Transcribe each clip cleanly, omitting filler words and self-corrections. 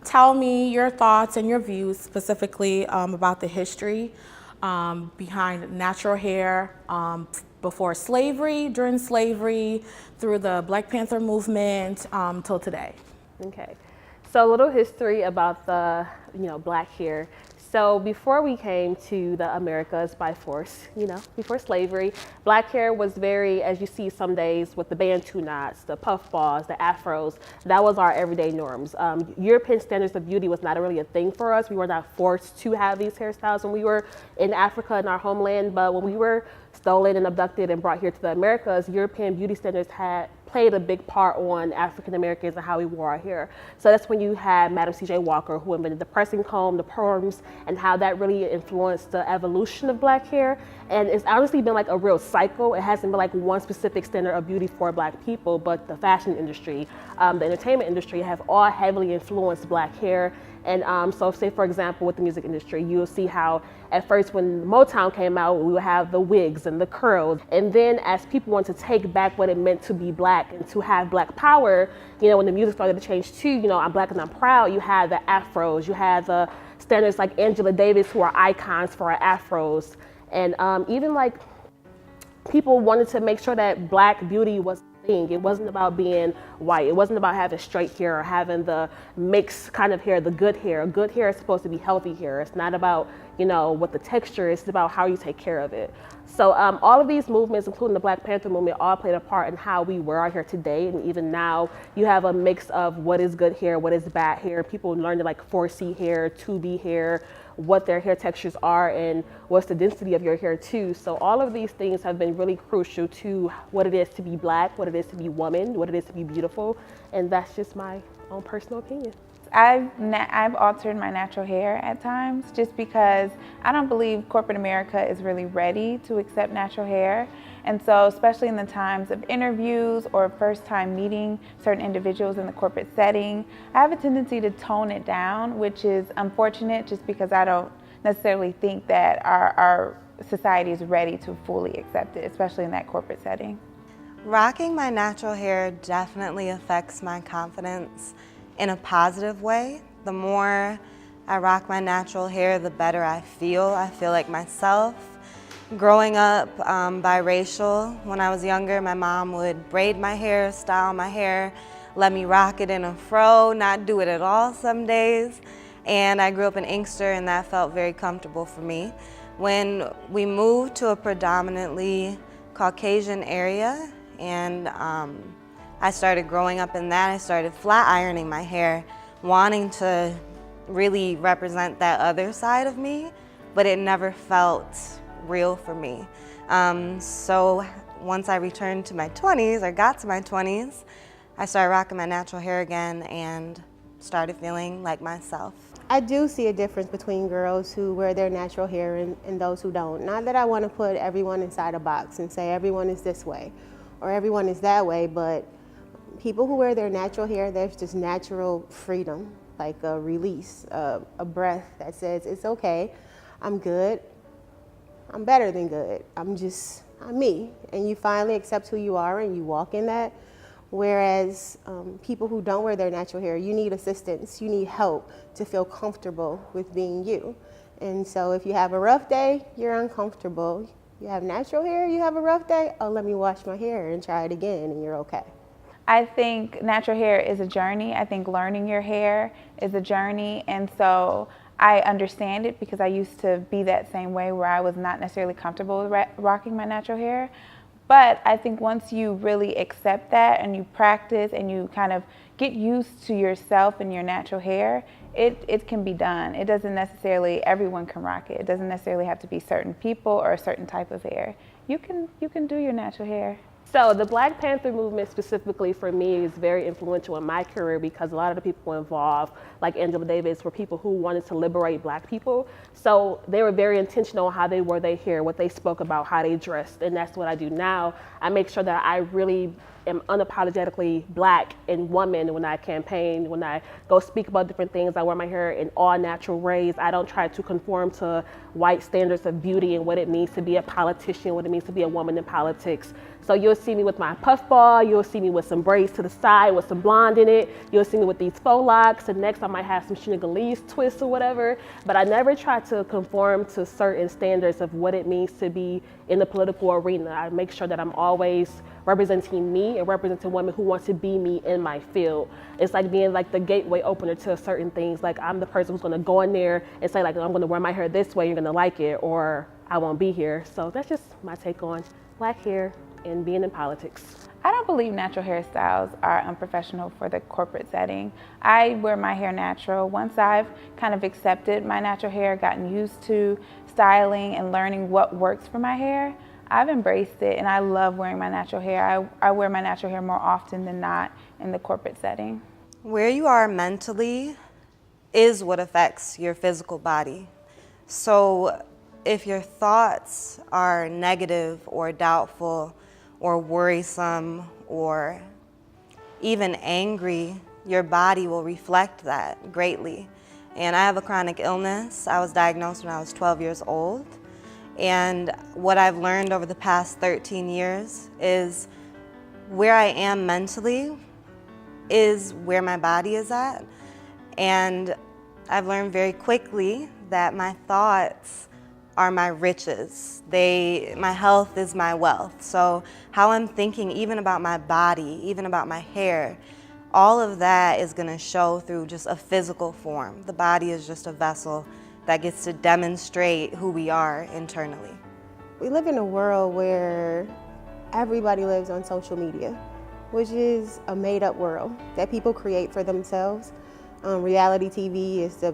tell me your thoughts and your views specifically about the history behind natural hair before slavery, during slavery, through the Black Panther movement till today. Okay, so a little history about the black hair. So before we came to the Americas by force, before slavery, black hair was very, as you see some days with the Bantu knots, the puff balls, the afros, that was our everyday norms. European standards of beauty was not really a thing for us. We were not forced to have these hairstyles when we were in Africa, in our homeland, but when we were stolen and abducted and brought here to the Americas, European beauty standards had played a big part on African Americans and how we wore our hair. So that's when you had Madam C.J. Walker, who invented the pressing comb, the perms, and how that really influenced the evolution of black hair. And it's honestly been like a real cycle. It hasn't been like one specific standard of beauty for black people, but the fashion industry, the entertainment industry have all heavily influenced black hair. And so say, for example, with the music industry, you'll see how at first when Motown came out, we would have the wigs and the curls. And then as people want to take back what it meant to be black and to have black power, when the music started to change too, I'm black and I'm proud, you had the afros, you had the standards like Angela Davis, who are icons for our afros. And even like people wanted to make sure that black beauty was thing. It wasn't about being white. It wasn't about having straight hair or having the mixed kind of hair, the good hair. Good hair is supposed to be healthy hair. It's not about, what the texture is. It's about how you take care of it. So all of these movements, including the Black Panther movement, all played a part in how we wear our hair today. And even now, you have a mix of what is good hair, what is bad hair. People learn to like 4C hair, 2B hair, what their hair textures are, and what's the density of your hair too. So all of these things have been really crucial to what it is to be black, what it is to be woman, what it is to be beautiful. And that's just my own personal opinion. I've altered my natural hair at times just because I don't believe corporate America is really ready to accept natural hair. And so especially in the times of interviews or first time meeting certain individuals in the corporate setting, I have a tendency to tone it down, which is unfortunate just because I don't necessarily think that our society is ready to fully accept it, especially in that corporate setting. Rocking my natural hair definitely affects my confidence in a positive way. The more I rock my natural hair, the better I feel. I feel like myself. Growing up biracial, when I was younger, my mom would braid my hair, style my hair, let me rock it in a fro, not do it at all some days. And I grew up in Inkster, and that felt very comfortable for me. When we moved to a predominantly Caucasian area, and I started growing up in that, I started flat ironing my hair, wanting to really represent that other side of me, but it never felt real for me. So once I returned to my 20s, or got to my 20s, I started rocking my natural hair again and started feeling like myself. I do see a difference between girls who wear their natural hair and those who don't. Not that I want to put everyone inside a box and say everyone is this way or everyone is that way, but people who wear their natural hair, there's just natural freedom, like a release, a breath that says, it's okay, I'm good, I'm better than good, I'm me. And you finally accept who you are and you walk in that. Whereas people who don't wear their natural hair, you need assistance, you need help to feel comfortable with being you. And so if you have a rough day, you're uncomfortable. You have natural hair, you have a rough day, oh, let me wash my hair and try it again, and you're okay. I think natural hair is a journey. I think learning your hair is a journey. And so I understand it because I used to be that same way where I was not necessarily comfortable with rocking my natural hair. But I think once you really accept that and you practice and you kind of get used to yourself and your natural hair, it can be done. It doesn't necessarily, everyone can rock it. It doesn't necessarily have to be certain people or a certain type of hair. You can do your natural hair. So the Black Panther movement specifically for me is very influential in my career because a lot of the people involved, like Angela Davis, were people who wanted to liberate black people. So they were very intentional on how they wore their hair, what they spoke about, how they dressed, and that's what I do now. I make sure that I really am unapologetically black and woman when I campaign, when I go speak about different things. I wear my hair in all natural ways. I don't try to conform to white standards of beauty and what it means to be a politician, what it means to be a woman in politics. So you'll see me with my puffball, you'll see me with some braids to the side with some blonde in it, you'll see me with these faux locks, and next I might have some Senegalese twists or whatever. But I never try to conform to certain standards of what it means to be in the political arena. I make sure that I'm always representing me and representing women who want to be me in my field. It's like being like the gateway opener to certain things. Like I'm the person who's gonna go in there and say like, I'm gonna wear my hair this way, you're gonna like it, or I won't be here. So that's just my take on black hair and being in politics. I don't believe natural hairstyles are unprofessional for the corporate setting. I wear my hair natural. Once I've kind of accepted my natural hair, gotten used to styling and learning what works for my hair, I've embraced it and I love wearing my natural hair. I wear my natural hair more often than not in the corporate setting. Where you are mentally is what affects your physical body. So if your thoughts are negative or doubtful or worrisome or even angry, your body will reflect that greatly. And I have a chronic illness. I was diagnosed when I was 12 years old. And what I've learned over the past 13 years is where I am mentally is where my body is at. And I've learned very quickly that my thoughts are my riches. My health is my wealth. So how I'm thinking even about my body, even about my hair, all of that is gonna show through just a physical form. The body is just a vessel that gets to demonstrate who we are internally. We live in a world where everybody lives on social media, which is a made-up world that people create for themselves. Reality TV is the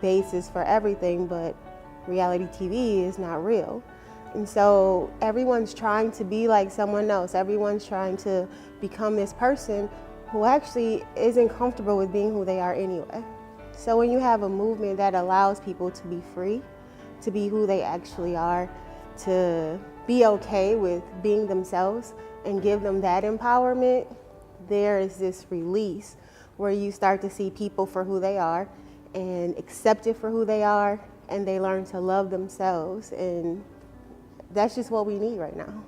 basis for everything, but reality TV is not real. And so everyone's trying to be like someone else. Everyone's trying to become this person who actually isn't comfortable with being who they are anyway. So when you have a movement that allows people to be free, to be who they actually are, to be okay with being themselves and give them that empowerment, there is this release where you start to see people for who they are and accepted for who they are, and they learn to love themselves. And that's just what we need right now.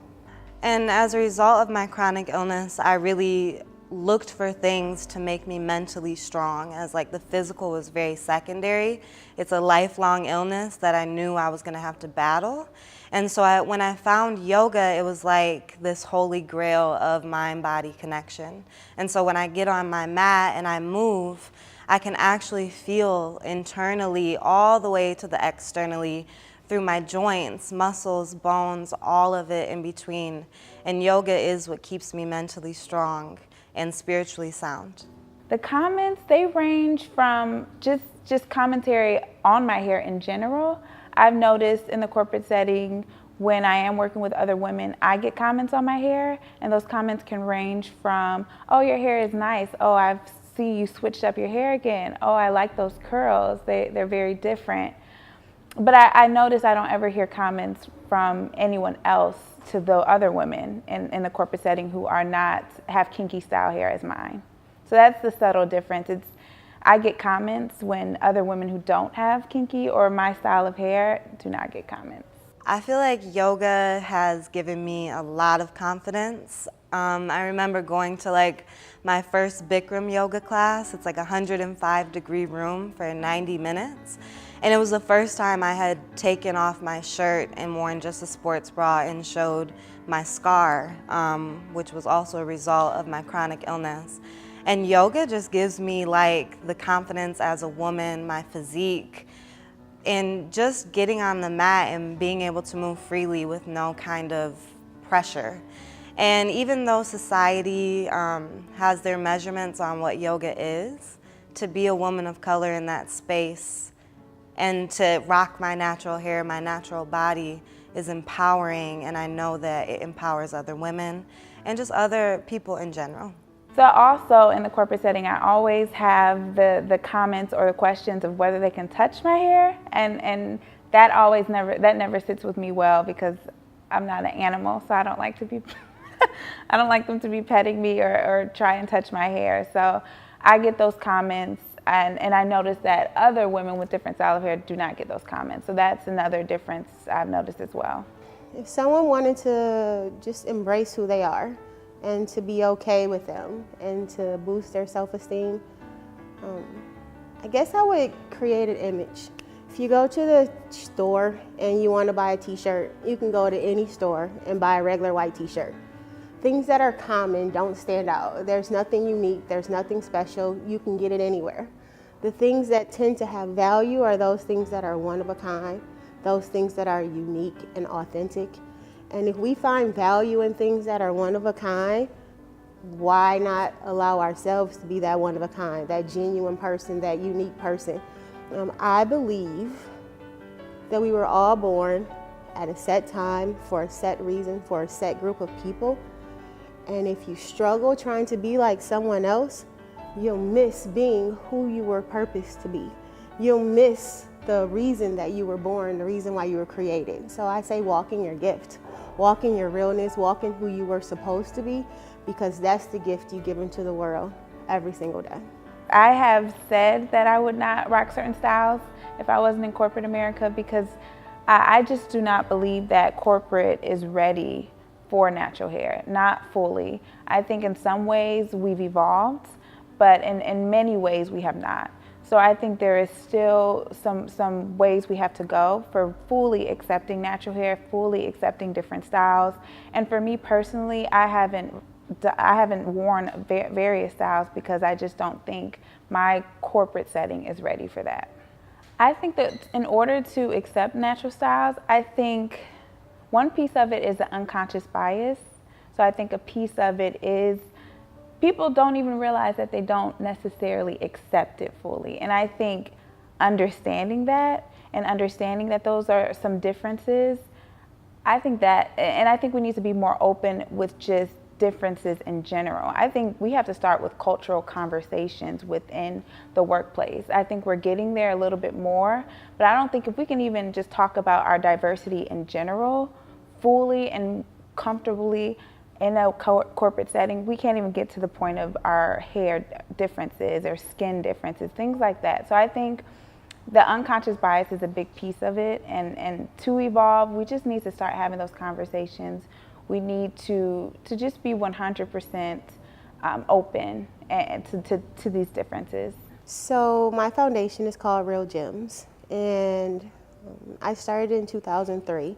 And as a result of my chronic illness, I really looked for things to make me mentally strong, as like the physical was very secondary. It's a lifelong illness that I knew I was gonna have to battle. And so when I found yoga, it was like this holy grail of mind-body connection. And so when I get on my mat and I move, I can actually feel internally all the way to the externally through my joints, muscles, bones, all of it in between. And yoga is what keeps me mentally strong and spiritually sound. The comments, they range from just commentary on my hair in general. I've noticed in the corporate setting, when I am working with other women, I get comments on my hair, and those comments can range from, oh, your hair is nice. Oh, I've seen you switched up your hair again. Oh, I like those curls. They're very different. But I notice I don't ever hear comments from anyone else to the other women in the corporate setting who are not, have kinky style hair as mine. So that's the subtle difference. I get comments when other women who don't have kinky or my style of hair do not get comments. I feel like yoga has given me a lot of confidence. I remember going to like my first Bikram yoga class. It's like a 105-degree room for 90 minutes. And it was the first time I had taken off my shirt and worn just a sports bra and showed my scar, which was also a result of my chronic illness. And yoga just gives me like the confidence as a woman, my physique, and just getting on the mat and being able to move freely with no kind of pressure. And even though society has their measurements on what yoga is, to be a woman of color in that space and to rock my natural hair, my natural body is empowering, and I know that it empowers other women and just other people in general. So also in the corporate setting, I always have the comments or the questions of whether they can touch my hair, and that never sits with me well because I'm not an animal, so I don't like to be I don't like them to be petting me or try and touch my hair. So I get those comments, and I notice that other women with different style of hair do not get those comments. So that's another difference I've noticed as well. If someone wanted to just embrace who they are and to be okay with them and to boost their self-esteem, I guess I would create an image. If you go to the store and you want to buy a t-shirt, you can go to any store and buy a regular white t-shirt. Things that are common don't stand out. There's nothing unique, there's nothing special, you can get it anywhere. The things that tend to have value are those things that are one of a kind, those things that are unique and authentic. And if we find value in things that are one of a kind, why not allow ourselves to be that one of a kind, that genuine person, that unique person? I believe that we were all born at a set time, for a set reason, for a set group of people. And if you struggle trying to be like someone else, you'll miss being who you were purposed to be. You'll miss the reason that you were born, the reason why you were created. So I say walk in your gift, walk in your realness, walk in who you were supposed to be, because that's the gift you give into the world every single day. I have said that I would not rock certain styles if I wasn't in corporate America, because I just do not believe that corporate is ready for natural hair, not fully. I think in some ways we've evolved, but in many ways we have not. So I think there is still some ways we have to go for fully accepting natural hair, fully accepting different styles. And for me personally, I haven't worn various styles because I just don't think my corporate setting is ready for that. I think that in order to accept natural styles, I think one piece of it is the unconscious bias. So I think a piece of it is people don't even realize that they don't necessarily accept it fully. And I think understanding that and understanding that those are some differences, I think we need to be more open with just differences in general. I think we have to start with cultural conversations within the workplace. I think we're getting there a little bit more, but I don't think if we can even just talk about our diversity in general fully and comfortably in a corporate setting, we can't even get to the point of our hair differences or skin differences, things like that. So I think the unconscious bias is a big piece of it, and to evolve, we just need to start having those conversations. We need to just be 100% open and to these differences. So my foundation is called Real Gems, and I started in 2003.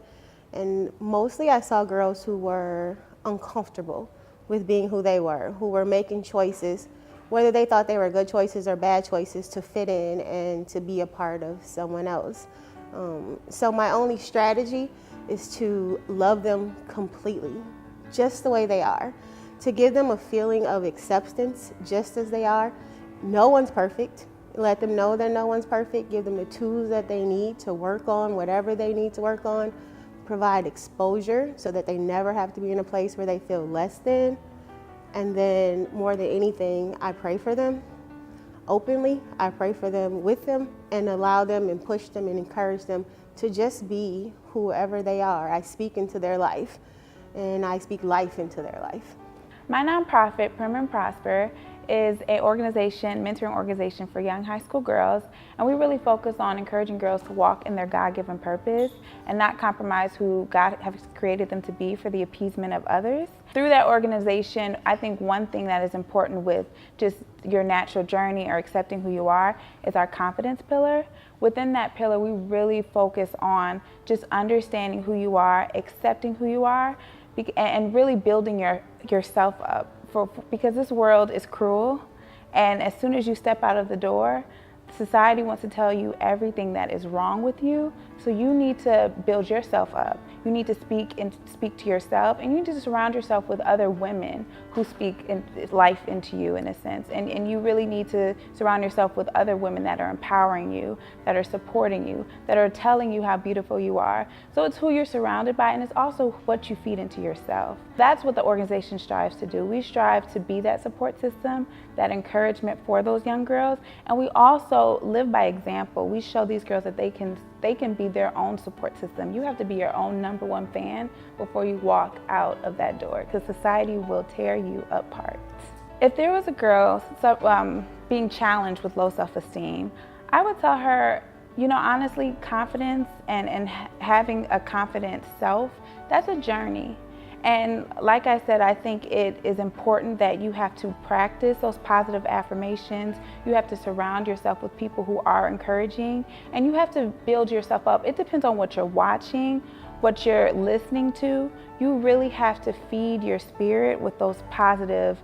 And mostly I saw girls who were uncomfortable with being who they were, who were making choices, whether they thought they were good choices or bad choices, to fit in and to be a part of someone else. So my only strategy is to love them completely, just the way they are, to give them a feeling of acceptance just as they are. No one's perfect. Let them know that no one's perfect. Give them the tools that they need to work on whatever they need to work on. Provide exposure so that they never have to be in a place where they feel less than. And then more than anything, I pray for them openly. I pray for them with them and allow them and push them and encourage them to just be whoever they are. I speak into their life, and I speak life into their life. My nonprofit, Prim and Prosper, is an organization, mentoring organization for young high school girls, and we really focus on encouraging girls to walk in their God-given purpose and not compromise who God has created them to be for the appeasement of others. Through that organization, I think one thing that is important with just your natural journey or accepting who you are is our confidence pillar. Within that pillar, we really focus on just understanding who you are, accepting who you are, and really building yourself up. Because this world is cruel, and as soon as you step out of the door, society wants to tell you everything that is wrong with you. So you need to build yourself up. You need to speak to yourself, and you need to surround yourself with other women who speak life into you in a sense. And you really need to surround yourself with other women that are empowering you, that are supporting you, that are telling you how beautiful you are. So it's who you're surrounded by, and it's also what you feed into yourself. That's what the organization strives to do. We strive to be that support system, that encouragement for those young girls, and we also live by example. We show these girls that they can be their own support system. You have to be your own #1 fan before you walk out of that door, because society will tear you apart. If there was a girl being challenged with low self-esteem, I would tell her, honestly, confidence and having a confident self That's a journey. And like I said, I think it is important that you have to practice those positive affirmations. You have to surround yourself with people who are encouraging, and you have to build yourself up. It depends on what you're watching, what you're listening to. You really have to feed your spirit with those positive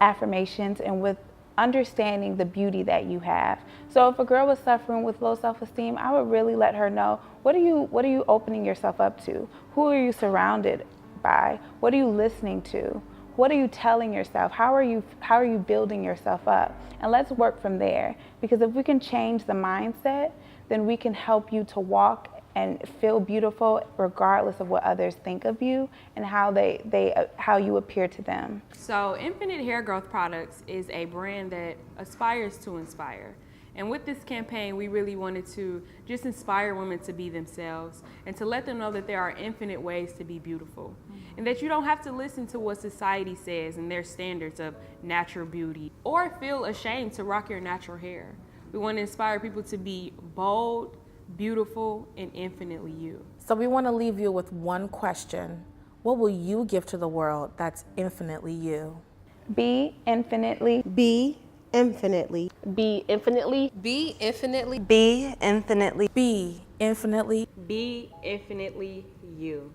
affirmations and with understanding the beauty that you have. So if a girl was suffering with low self-esteem, I would really let her know, what are you opening yourself up to? Who are you surrounded by? What are you listening to? What are you telling yourself? How are you building yourself up? And let's work from there, because if we can change the mindset, then we can help you to walk and feel beautiful regardless of what others think of you and how you appear to them. So Infinite Hair Growth Products is a brand that aspires to inspire. And with this campaign, we really wanted to just inspire women to be themselves and to let them know that there are infinite ways to be beautiful. And that you don't have to listen to what society says and their standards of natural beauty or feel ashamed to rock your natural hair. We want to inspire people to be bold, beautiful, and infinitely you. So we want to leave you with one question. What will you give to the world that's infinitely you? Be infinitely. Be infinitely. Be infinitely. Be infinitely. Be infinitely. Be infinitely. Be infinitely you.